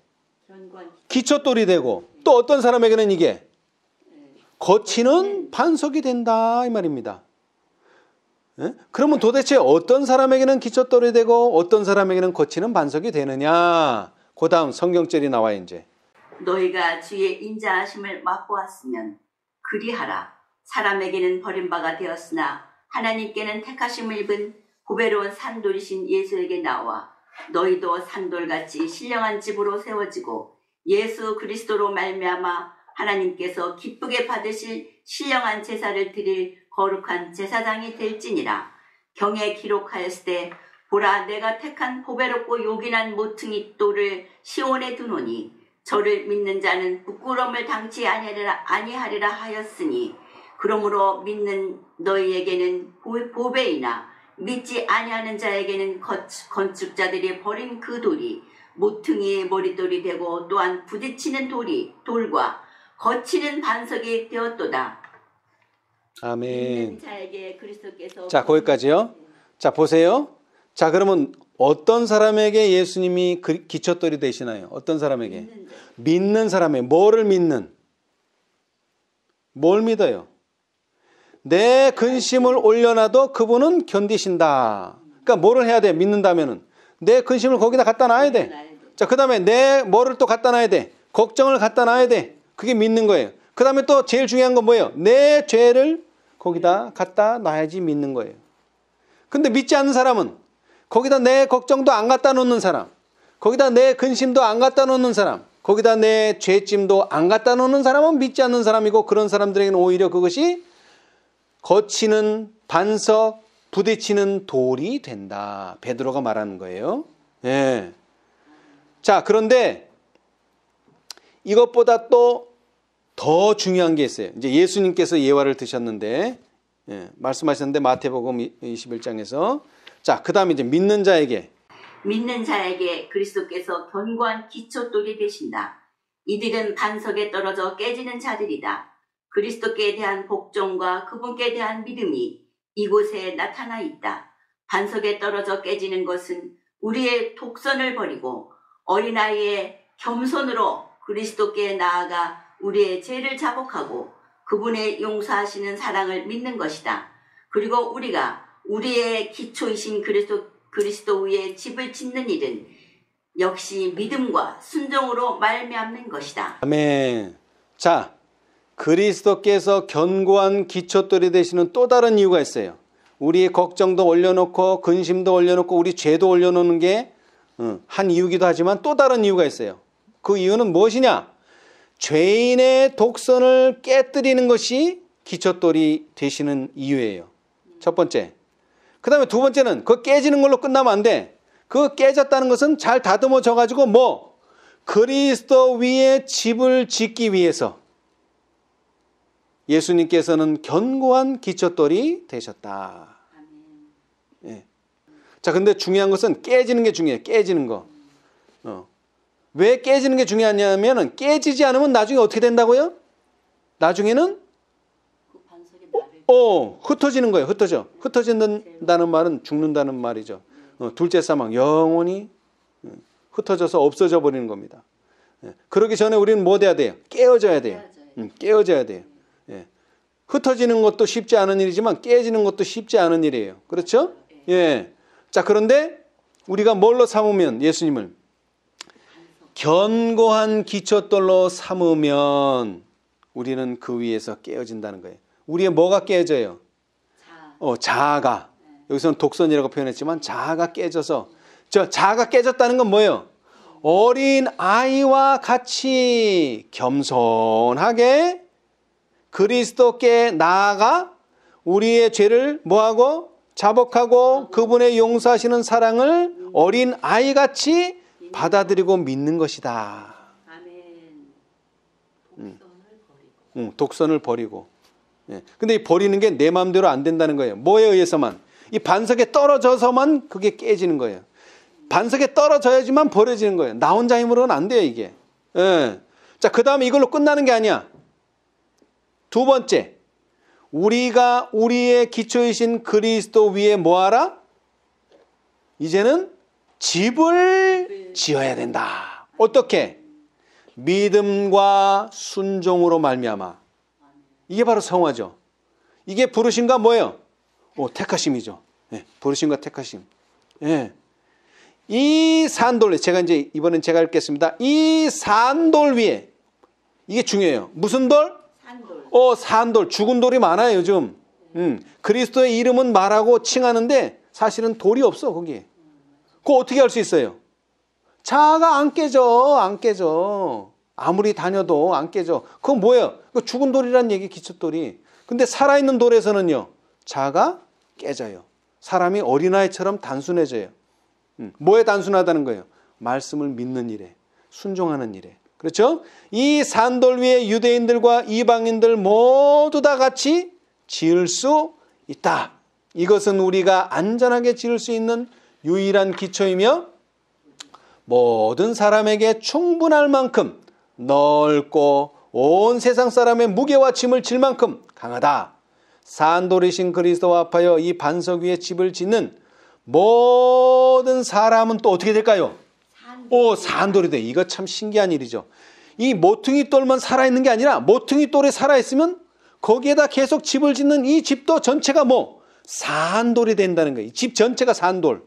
기초돌이 되고 또 어떤 사람에게는 이게 거치는 반석이 된다 이 말입니다. 그러면 도대체 어떤 사람에게는 기초돌이 되고 어떤 사람에게는 거치는 반석이 되느냐? 그 다음 성경절이 나와요. 이제 너희가 주의 인자하심을 맛보았으면 그리하라. 사람에게는 버림바가 되었으나 하나님께는 택하심을 입은 보배로운 산돌이신 예수에게 나와 너희도 산돌같이 신령한 집으로 세워지고 예수 그리스도로 말미암아 하나님께서 기쁘게 받으실 신령한 제사를 드릴 거룩한 제사장이 될지니라. 경에 기록하였을 때 보라 내가 택한 보배롭고 요긴한 모퉁이 돌을 시온에 두노니 저를 믿는 자는 부끄러움을 당치 아니하리라 하였으니 그러므로 믿는 너희에게는 보배이나 믿지 아니하는 자에게는 건축자들이 버린 그 돌이 모퉁이의 머릿돌이 되고 또한 부딪히는 돌과 거치는 반석이 되었도다. 아멘. 자에게 그리스도께서 자, 거기까지요. 자, 보세요. 자, 그러면 어떤 사람에게 예수님이 기초돌이 되시나요? 어떤 사람에게? 믿는 사람에 뭐를 믿는? 뭘 믿어요? 내 근심을 올려놔도 그분은 견디신다. 그러니까 뭐를 해야 돼? 믿는다면은 내 근심을 거기다 갖다 놔야 돼. 자, 그 다음에 내 뭐를 또 갖다 놔야 돼? 걱정을 갖다 놔야 돼. 그게 믿는 거예요. 그 다음에 또 제일 중요한 건 뭐예요? 내 죄를 거기다 갖다 놔야지 믿는 거예요. 근데 믿지 않는 사람은 거기다 내 걱정도 안 갖다 놓는 사람, 거기다 내 근심도 안 갖다 놓는 사람, 거기다 내 죄짐도 안 갖다 놓는 사람은 믿지 않는 사람이고 그런 사람들에게는 오히려 그것이 거치는 반석, 부딪히는 돌이 된다. 베드로가 말하는 거예요. 예. 자, 그런데 이것보다 또 더 중요한 게 있어요. 이제 예수님께서 예화를 드셨는데, 말씀하셨는데 마태복음 21장에서. 자, 그 다음에 이제 믿는 자에게 그리스도께서 견고한 기초돌이 되신다. 이들은 반석에 떨어져 깨지는 자들이다. 그리스도께 대한 복종과 그분께 대한 믿음이 이곳에 나타나 있다. 반석에 떨어져 깨지는 것은 우리의 독선을 버리고 어린아이의 겸손으로 그리스도께 나아가 우리의 죄를 자복하고 그분의 용서하시는 사랑을 믿는 것이다. 그리고 우리가 우리의 기초이신 그리스도 위에 집을 짓는 일은 역시 믿음과 순종으로 말미암는 것이다. 아멘. 자, 그리스도께서 견고한 기초돌이 되시는 또 다른 이유가 있어요. 우리의 걱정도 올려놓고 근심도 올려놓고 우리 죄도 올려놓는 게 한 이유기도 하지만 또 다른 이유가 있어요. 그 이유는 무엇이냐? 죄인의 독선을 깨뜨리는 것이 기초돌이 되시는 이유예요. 첫 번째. 그 다음에 두 번째는 그 깨지는 걸로 끝나면 안 돼. 그 깨졌다는 것은 잘 다듬어져 가지고 그리스도 위에 집을 짓기 위해서 예수님께서는 견고한 기초돌이 되셨다. 예. 자, 근데 중요한 것은 깨지는 게 중요해요. 깨지는 거. 왜 깨지는 게 중요하냐면 깨지지 않으면 나중에 어떻게 된다고요? 나중에는 흩어지는 거예요. 흩어진다는 말은 죽는다는 말이죠. 둘째 사망, 영원히 흩어져서 없어져 버리는 겁니다. 그러기 전에 우리는 뭐 돼야 돼요? 깨어져야 돼요. 깨어져야 돼요. 흩어지는 것도 쉽지 않은 일이지만 깨지는 것도 쉽지 않은 일이에요. 그렇죠? 예. 자, 그런데 우리가 뭘로 삼으면 예수님을 견고한 기초돌로 삼으면 우리는 그 위에서 깨어진다는 거예요. 우리의 뭐가 깨져요? 자아가. 여기서는 독선이라고 표현했지만 자아가 깨져서, 자아가 깨졌다는 건 뭐예요? 어린 아이와 같이 겸손하게 그리스도께 나아가 우리의 죄를 뭐하고? 자복하고 그분의 용서하시는 사랑을 어린 아이같이 받아들이고 믿는 것이다. 독선을 버리고. 근데 이 버리는 게 내 마음대로 안 된다는 거예요. 뭐에 의해서만? 이 반석에 떨어져서만 그게 깨지는 거예요. 반석에 떨어져야지만 버려지는 거예요. 나 혼자 힘으로는 안 돼요, 이게. 자, 그 다음에 이걸로 끝나는 게 아니야. 두 번째, 우리가 우리의 기초이신 그리스도 위에 뭐하라? 이제는 집을 지어야 된다. 어떻게? 믿음과 순종으로 말미암아. 이게 바로 성화죠. 이게 부르심과 뭐예요? 택하심이죠. 부르심과 택하심. 이 산돌, 이번엔 제가 읽겠습니다. 이 산돌 위에, 이게 중요해요. 무슨 돌? 산돌. 죽은 돌이 많아요, 요즘. 그리스도의 이름은 말하고 칭하는데 사실은 돌이 없어, 거기에. 그거 어떻게 할 수 있어요? 자아가 안 깨져. 아무리 다녀도 안 깨져. 그건 뭐예요? 그 죽은 돌이란 얘기, 기초돌이. 근데 살아있는 돌에서는요, 자아가 깨져요. 사람이 어린아이처럼 단순해져요. 뭐에 단순하다는 거예요? 말씀을 믿는 일에, 순종하는 일에. 그렇죠? 이 산돌 위에 유대인들과 이방인들 모두 다 같이 지을 수 있다. 이것은 우리가 안전하게 지을 수 있는 유일한 기초이며 모든 사람에게 충분할 만큼 넓고 온 세상 사람의 무게와 짐을 질 만큼 강하다. 산돌이신 그리스도와 합하여 이 반석 위에 집을 짓는 모든 사람은 또 어떻게 될까요? 산돌이 돼. 이거 참 신기한 일이죠. 이 모퉁이 돌만 살아있는 게 아니라 모퉁이 돌에 살아있으면 거기에다 계속 집을 짓는 이 집도 전체가 산돌이 된다는 거예요. 집 전체가 산돌.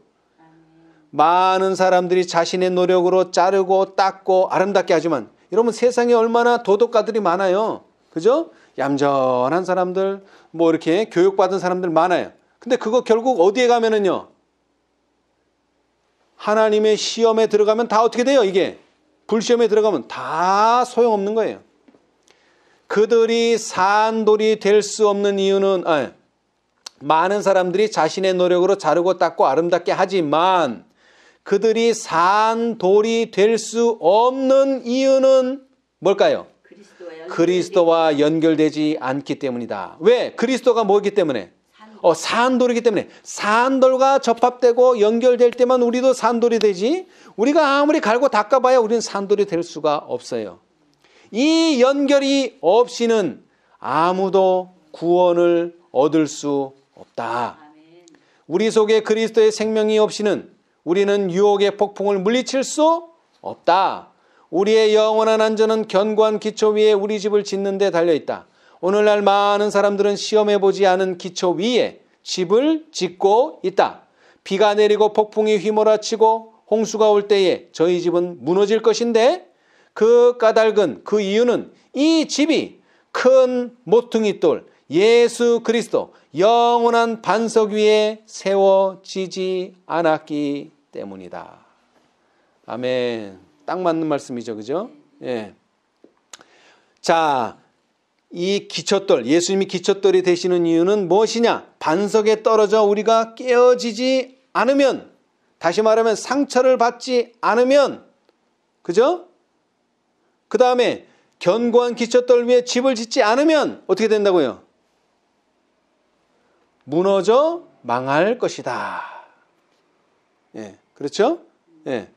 많은 사람들이 자신의 노력으로 자르고 닦고 아름답게 하지만 여러분, 세상에 얼마나 도덕가들이 많아요. 그죠? 얌전한 사람들, 이렇게 교육받은 사람들 많아요. 근데 그거 결국 어디에 가면은요, 하나님의 시험에 들어가면 다 어떻게 돼요? 이게 불시험에 들어가면 다 소용없는 거예요. 그들이 산돌이 될 수 없는 이유는 많은 사람들이 자신의 노력으로 자르고 닦고 아름답게 하지만 그들이 산 돌이 될 수 없는 이유는 뭘까요? 그리스도와 연결되지 않기 때문이다. 왜? 그리스도가 뭐기 때문에? 산돌이기 때문에. 산돌과 접합되고 연결될 때만 우리도 산돌이 되지, 우리가 아무리 갈고 닦아봐야 우리는 산돌이 될 수가 없어요. 이 연결이 없이는 아무도 구원을 얻을 수 없다. 우리 속에 그리스도의 생명이 없이는 우리는 유혹의 폭풍을 물리칠 수 없다. 우리의 영원한 안전은 견고한 기초 위에 우리 집을 짓는 데 달려있다. 오늘날 많은 사람들은 시험해보지 않은 기초 위에 집을 짓고 있다. 비가 내리고 폭풍이 휘몰아치고 홍수가 올 때에 저희 집은 무너질 것인데, 그 까닭은, 그 이유는 이 집이 큰 모퉁이돌 예수 그리스도 영원한 반석 위에 세워지지 않았기 때문이다. 아멘. 딱 맞는 말씀이죠. 그죠? 예. 자, 이 기초돌, 예수님이 기초돌이 되시는 이유는 무엇이냐? 반석에 떨어져 우리가 깨어지지 않으면, 다시 말하면 상처를 받지 않으면, 그죠? 그 다음에 견고한 기초돌 위에 집을 짓지 않으면 어떻게 된다고요? 무너져 망할 것이다. 예, 그렇죠? 예.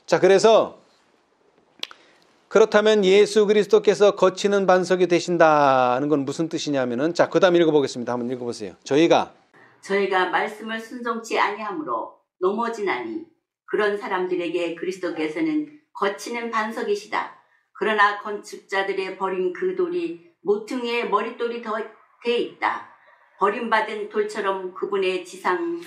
자, 그렇다면 예수 그리스도께서 거치는 반석이 되신다는 건 무슨 뜻이냐면은, 자, 그 다음 읽어보겠습니다. 한번 읽어보세요. 저희가 말씀을 순종치 아니하므로 넘어지나니 그런 사람들에게 그리스도께서는 거치는 반석이시다. 그러나 건축자들의 버린 그 돌이 모퉁이의 머릿돌이 돼 있다. 버림받은 돌처럼 그분의 지상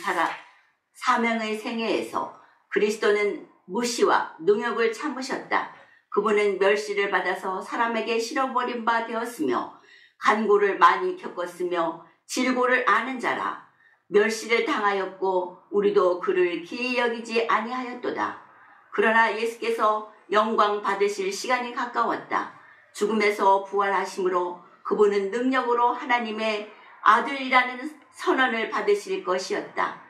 사명의 생애에서 그리스도는 무시와 능욕을 참으셨다. 그분은 멸시를 받아서 사람에게 실어버린 바 되었으며 간고를 많이 겪었으며 질고를 아는 자라. 멸시를 당하였고 우리도 그를 기이 여기지 아니하였도다. 그러나 예수께서 영광 받으실 시간이 가까웠다. 죽음에서 부활하심으로 그분은 능력으로 하나님의 아들이라는 선언을 받으실 것이었다.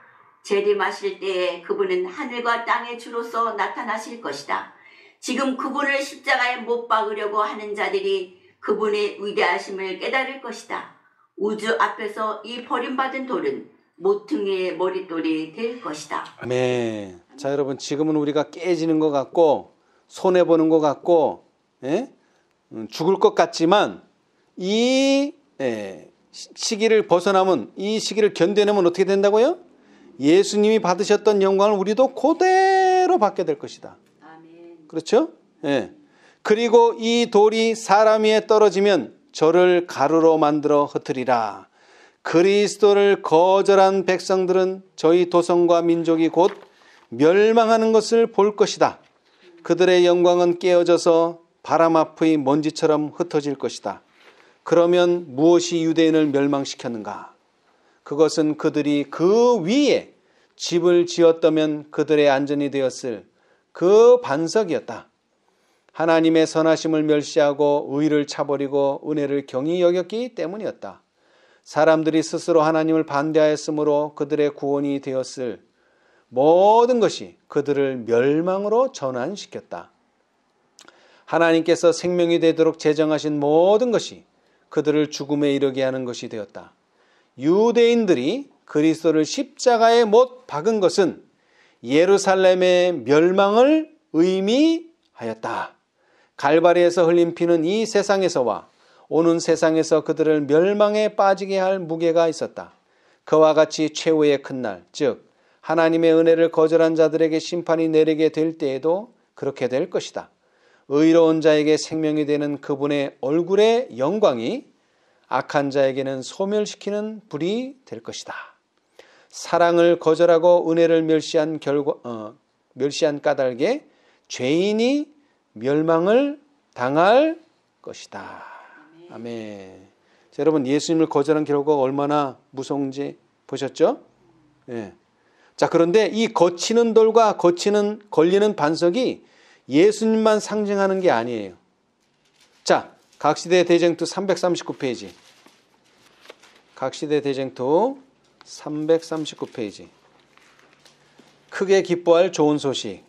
재림하실 때에 그분은 하늘과 땅의 주로서 나타나실 것이다. 지금 그분을 십자가에 못 박으려고 하는 자들이 그분의 위대하심을 깨달을 것이다. 우주 앞에서 이 버림받은 돌은 모퉁이의 머릿돌이 될 것이다. 아멘. 자, 여러분, 지금은 우리가 깨지는 것 같고 손해보는 것 같고, 예? 죽을 것 같지만 이 시기를 벗어나면, 이 시기를 견뎌내면 어떻게 된다고요? 예수님이 받으셨던 영광을 우리도 그대로 받게 될 것이다. 아멘. 그렇죠? 예. 그리고 이 돌이 사람 위에 떨어지면 저를 가루로 만들어 흩으리라. 그리스도를 거절한 백성들은 저희 도성과 민족이 곧 멸망하는 것을 볼 것이다. 그들의 영광은 깨어져서 바람 앞의 먼지처럼 흩어질 것이다. 그러면 무엇이 유대인을 멸망시켰는가? 그것은 그들이 그 위에 집을 지었다면 그들의 안전이 되었을 그 반석이었다. 하나님의 선하심을 멸시하고 의를 차버리고 은혜를 경히 여겼기 때문이었다. 사람들이 스스로 하나님을 반대하였으므로 그들의 구원이 되었을 모든 것이 그들을 멸망으로 전환시켰다. 하나님께서 생명이 되도록 제정하신 모든 것이 그들을 죽음에 이르게 하는 것이 되었다. 유대인들이 그리스도를 십자가에 못 박은 것은 예루살렘의 멸망을 의미하였다. 갈바리에서 흘린 피는 이 세상에서와 오는 세상에서 그들을 멸망에 빠지게 할 무게가 있었다. 그와 같이 최후의 큰 날, 즉 하나님의 은혜를 거절한 자들에게 심판이 내리게 될 때에도 그렇게 될 것이다. 의로운 자에게 생명이 되는 그분의 얼굴의 영광이 악한 자에게는 소멸시키는 불이 될 것이다. 사랑을 거절하고 은혜를 멸시한 까닭에 죄인이 멸망을 당할 것이다. 아멘. 자, 여러분, 예수님을 거절한 결과가 얼마나 무서운지 보셨죠? 예. 자, 그런데 이 거치는 돌과 걸리는 반석이 예수님만 상징하는 게 아니에요. 자, 각시대 대쟁투 339페이지. 각시대 대쟁투 339페이지. 크게 기뻐할 좋은 소식.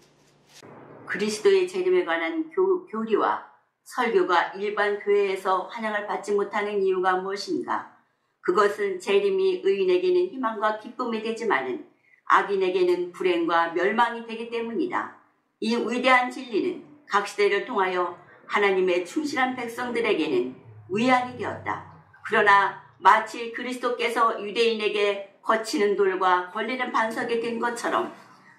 그리스도의 재림에 관한 교리와 설교가 일반 교회에서 환영을 받지 못하는 이유가 무엇인가? 그것은 재림이 의인에게는 희망과 기쁨이 되지만은 악인에게는 불행과 멸망이 되기 때문이다. 이 위대한 진리는 각 시대를 통하여 하나님의 충실한 백성들에게는 위안이 되었다. 그러나 마치 그리스도께서 유대인에게 거치는 돌과 걸리는 반석이 된 것처럼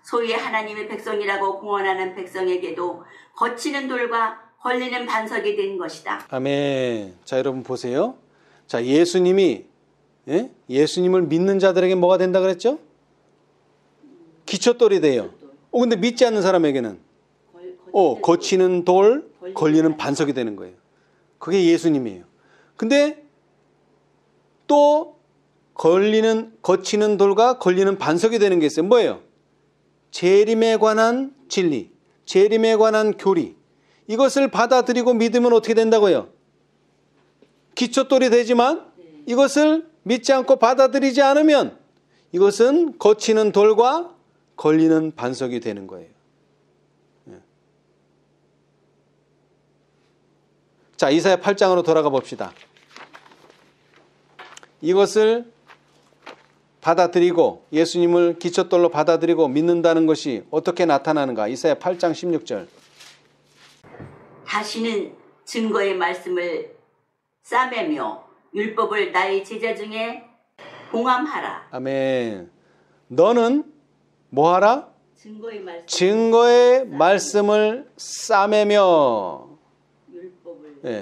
소위 하나님의 백성이라고 공언하는 백성에게도 거치는 돌과 걸리는 반석이 된 것이다. 아멘. 자, 여러분 보세요. 자, 예수님을 믿는 자들에게 뭐가 된다 그랬죠? 기초돌이 돼요. 근데 믿지 않는 사람에게는 거치는 돌, 걸리는 반석이 되는 거예요. 그게 예수님이에요. 근데 또 거치는 돌과 걸리는 반석이 되는 게 있어요. 뭐예요? 재림에 관한 진리, 재림에 관한 교리. 이것을 받아들이고 믿으면 어떻게 된다고요? 기초돌이 되지만 이것을 믿지 않고 받아들이지 않으면 이것은 거치는 돌과 걸리는 반석이 되는 거예요. 자, 이사야 8장으로 돌아가 봅시다. 이것을 받아들이고 예수님을 기초돌로 받아들이고 믿는다는 것이 어떻게 나타나는가? 이사야 8장 16절. 다시는 증거의 말씀을 싸매며 율법을 나의 제자 중에 봉함하라. 아멘. 너는 뭐하라? 증거의 말씀을 싸매며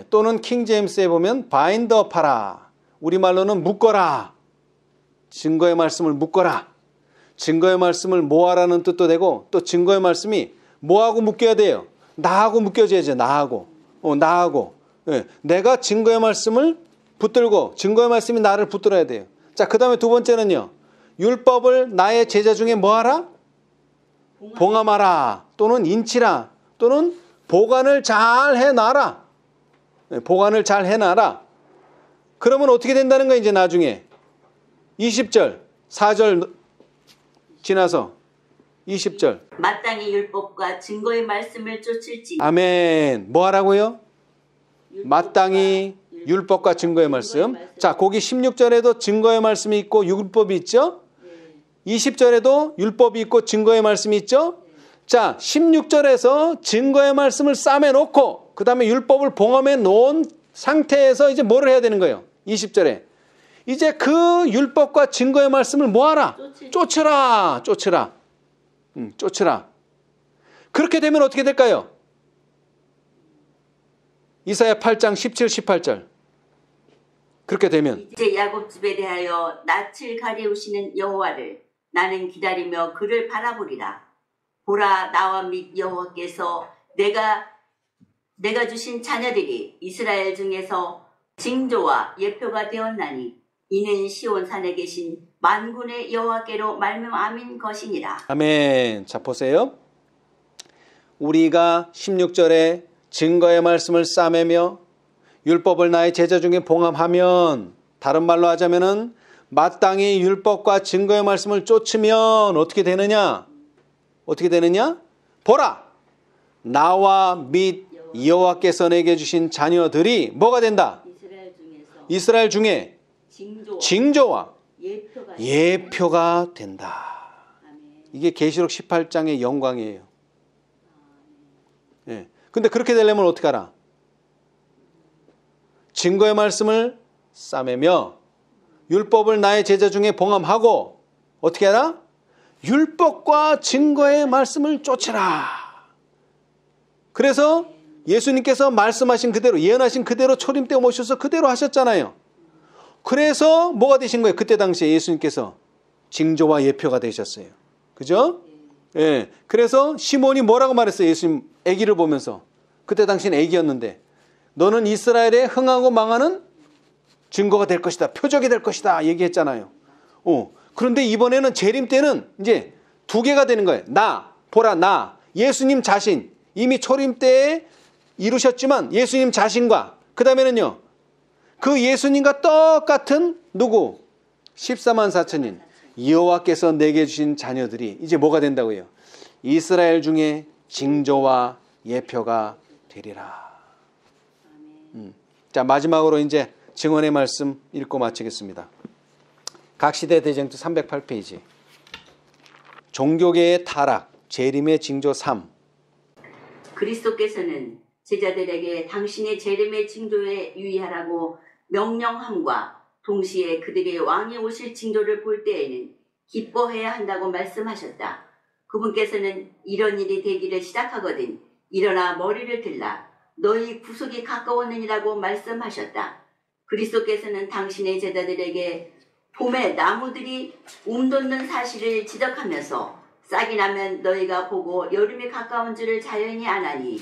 또는 킹제임스에 보면 바인드 업하라. 우리말로는 묶어라. 증거의 말씀을 묶어라. 증거의 말씀을 모아라는 뜻도 되고 또 증거의 말씀이 뭐하고 묶여야 돼요? 나하고 묶여져야죠. 나하고. 내가 증거의 말씀을 붙들고 증거의 말씀이 나를 붙들어야 돼요. 자, 그 다음에 두 번째는요. 율법을 나의 제자 중에 뭐하라? 봉함하라. 또는 인치라. 또는 보관을 잘 해놔라. 보관을 잘 해놔라. 그러면 어떻게 된다는 거야 이제 나중에. 20절 4절 지나서 20절 마땅히 율법과 증거의 말씀을 쫓을지. 아멘. 뭐 하라고요? 마땅히 율법과 증거의 말씀. 자, 거기 16절에도 증거의 말씀이 있고 율법이 있죠. 20절에도 율법이 있고 증거의 말씀이 있죠. 자, 16절에서 증거의 말씀을 싸매놓고 그 다음에 율법을 봉함해 놓은 상태에서 이제 뭐를 해야 되는 거예요? 20절에 이제 그 율법과 증거의 말씀을 뭐하라? 쫓으라. 그렇게 되면 어떻게 될까요? 이사야 8장 17, 18절. 그렇게 되면 이제 야곱 집에 대하여 낯을 가리우시는 여호와를 나는 기다리며 그를 바라보리라. 보라, 나와 및 여호와께서 내가 주신 자녀들이 이스라엘 중에서 징조와 예표가 되었나니 이는 시온 산에 계신 만군의 여호와께로 말미암은 것이니라. 아멘. 자, 보세요. 우리가 16절에 증거의 말씀을 싸매며 율법을 나의 제자 중에 봉함하면, 다른 말로 하자면은 마땅히 율법과 증거의 말씀을 쫓으면 어떻게 되느냐? 보라, 나와 및 여호와께서 내게 주신 자녀들이 뭐가 된다? 이스라엘 중에 징조와 예표가 된다. 이게 계시록 18장의 영광이에요. 근데 그렇게 되려면 어떻게 하라? 증거의 말씀을 싸매며 율법을 나의 제자 중에 봉함하고 어떻게 하라? 율법과 증거의 말씀을 쫓으라. 그래서 예수님께서 말씀하신 그대로, 예언하신 그대로 초림 때 모셔서 그대로 하셨잖아요. 그래서 뭐가 되신 거예요? 그때 당시에 예수님께서 징조와 예표가 되셨어요. 그죠? 예. 그래서 시몬이 뭐라고 말했어요? 예수님 아기를 보면서. 그때 당시는 아기였는데 너는 이스라엘에 흥하고 망하는 증거가 될 것이다. 표적이 될 것이다. 얘기했잖아요. 그런데 이번에는 재림 때는 이제 두 개가 되는 거예요. 보라, 나. 예수님 자신. 이미 초림 때에 이루셨지만 예수님 자신과 그 다음에는요. 그 예수님과 똑같은 누구? 14만 4천인. 여호와께서 내게 주신 자녀들이 이제 뭐가 된다고요? 이스라엘 중에 징조와 예표가 되리라. 자, 마지막으로 이제 증언의 말씀 읽고 마치겠습니다. 각시대 대쟁투 308페이지. 종교계의 타락, 재림의 징조 3. 그리스도께서는 제자들에게 당신의 재림의 징조에 유의하라고 명령함과 동시에 그들의 왕이 오실 징조를 볼 때에는 기뻐해야 한다고 말씀하셨다. 그분께서는 이런 일이 되기를 시작하거든 일어나 머리를 들라 너희 구속이 가까웠느니라고 말씀하셨다. 그리스도께서는 당신의 제자들에게 봄에 나무들이 움돋는 사실을 지적하면서 싹이 나면 너희가 보고 여름이 가까운 줄을 자연히 아나니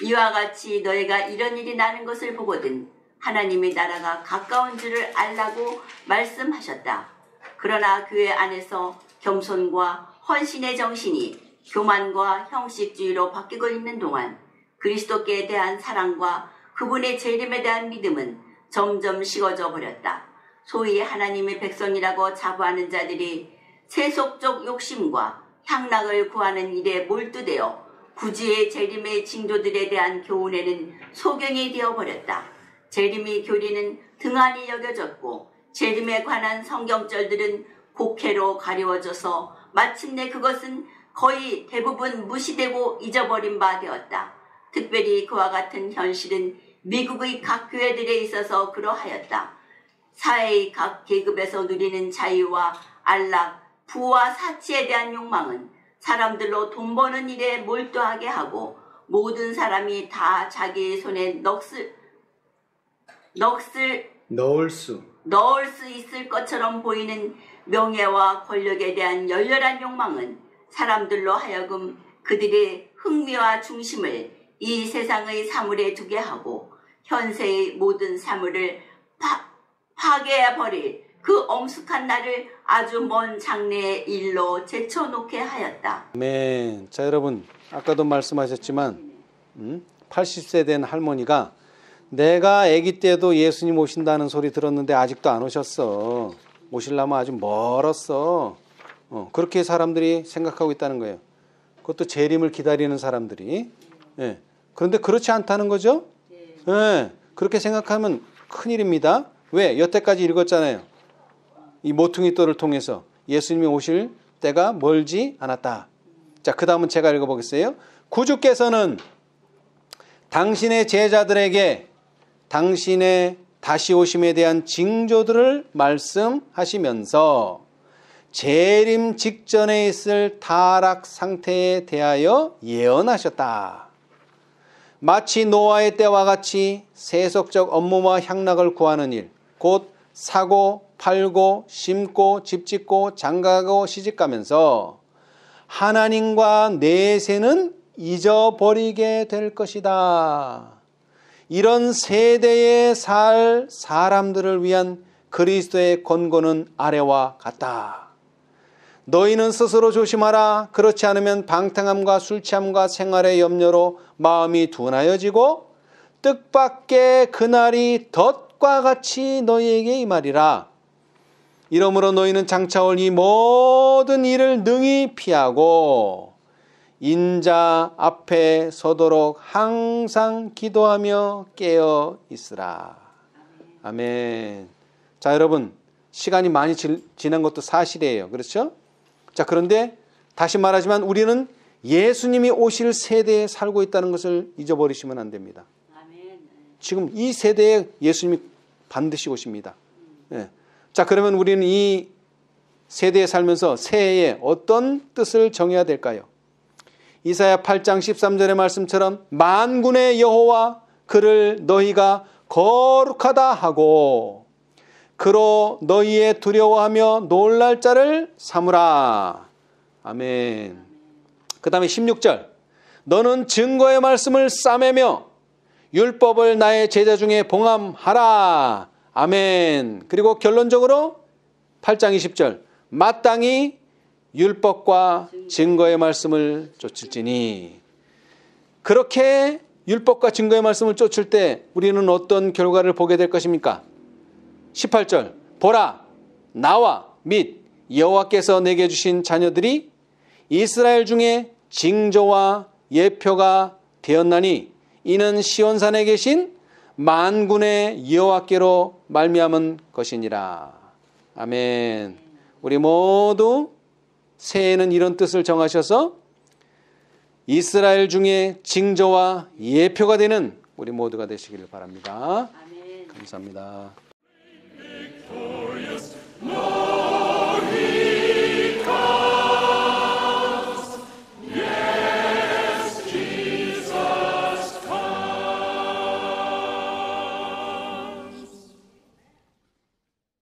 이와 같이 너희가 이런 일이 나는 것을 보거든 하나님의 나라가 가까운 줄을 알라고 말씀하셨다. 그러나 교회 안에서 겸손과 헌신의 정신이 교만과 형식주의로 바뀌고 있는 동안 그리스도께 대한 사랑과 그분의 재림에 대한 믿음은 점점 식어져 버렸다. 소위 하나님의 백성이라고 자부하는 자들이 세속적 욕심과 향락을 구하는 일에 몰두되어 구주의 재림의 징조들에 대한 교훈에는 소경이 되어버렸다. 재림의 교리는 등한히 여겨졌고 재림에 관한 성경절들은 곡해로 가리워져서 마침내 그것은 거의 대부분 무시되고 잊어버린 바 되었다. 특별히 그와 같은 현실은 미국의 각 교회들에 있어서 그러하였다. 사회의 각 계급에서 누리는 자유와 안락, 부와 사치에 대한 욕망은 사람들로 돈 버는 일에 몰두하게 하고 모든 사람이 다 자기의 손에 넣을 수 있을 것처럼 보이는 명예와 권력에 대한 열렬한 욕망은 사람들로 하여금 그들의 흥미와 중심을 이 세상의 사물에 두게 하고 현세의 모든 사물을 파괴해버릴 그 엄숙한 날을 아주 먼 장래의 일로 제쳐놓게 하였다. 아멘. 자, 여러분 아까도 말씀하셨지만 80세 된 할머니가 내가 아기 때도 예수님 오신다는 소리 들었는데 아직도 안 오셨어. 오시려면 아주 멀었어. 그렇게 사람들이 생각하고 있다는 거예요. 그것도 재림을 기다리는 사람들이. 예. 그런데 그렇지 않다는 거죠. 예. 그렇게 생각하면 큰일입니다. 왜? 여태까지 읽었잖아요. 이 모퉁이돌을 통해서 예수님이 오실 때가 멀지 않았다. 자, 그 다음은 제가 읽어보겠어요. 구주께서는 당신의 제자들에게 당신의 다시 오심에 대한 징조들을 말씀하시면서 재림 직전에 있을 타락 상태에 대하여 예언하셨다. 마치 노아의 때와 같이 세속적 업무와 향락을 구하는 일, 곧 사고, 팔고, 심고, 집 짓고, 장가가고, 시집가면서 하나님과 내세는 잊어버리게 될 것이다. 이런 세대에 살 사람들을 위한 그리스도의 권고는 아래와 같다. 너희는 스스로 조심하라. 그렇지 않으면 방탕함과 술 취함과 생활의 염려로 마음이 둔하여지고 뜻밖의 그날이 덫과 같이 너희에게 임하리라. 이러므로 너희는 장차올 이 모든 일을 능히 피하고 인자 앞에 서도록 항상 기도하며 깨어 있으라. 아멘. 자, 여러분 시간이 많이 지난 것도 사실이에요. 그렇죠? 자, 그런데 다시 말하지만 우리는 예수님이 오실 세대에 살고 있다는 것을 잊어버리시면 안 됩니다. 지금 이 세대에 예수님이 반드시 오십니다. 네. 자, 그러면 우리는 이 세대에 살면서 새해에 어떤 뜻을 정해야 될까요? 이사야 8장 13절의 말씀처럼 만군의 여호와 그를 너희가 거룩하다 하고 그로 너희의 두려워하며 놀랄 자를 삼으라. 아멘. 그 다음에 16절. 너는 증거의 말씀을 싸매며 율법을 나의 제자 중에 봉함하라. 아멘. 그리고 결론적으로 8장 20절. 마땅히 율법과 증거의 말씀을 쫓을지니. 그렇게 율법과 증거의 말씀을 쫓을 때 우리는 어떤 결과를 보게 될 것입니까? 18절. 보라, 나와 및 여호와께서 내게 주신 자녀들이 이스라엘 중에 징조와 예표가 되었나니 이는 시온산에 계신 만군의 여호와께로 말미암은 것이니라. 아멘. 우리 모두 새해에는 이런 뜻을 정하셔서 이스라엘 중에 징조와 예표가 되는 우리 모두가 되시기를 바랍니다. 아멘. 감사합니다.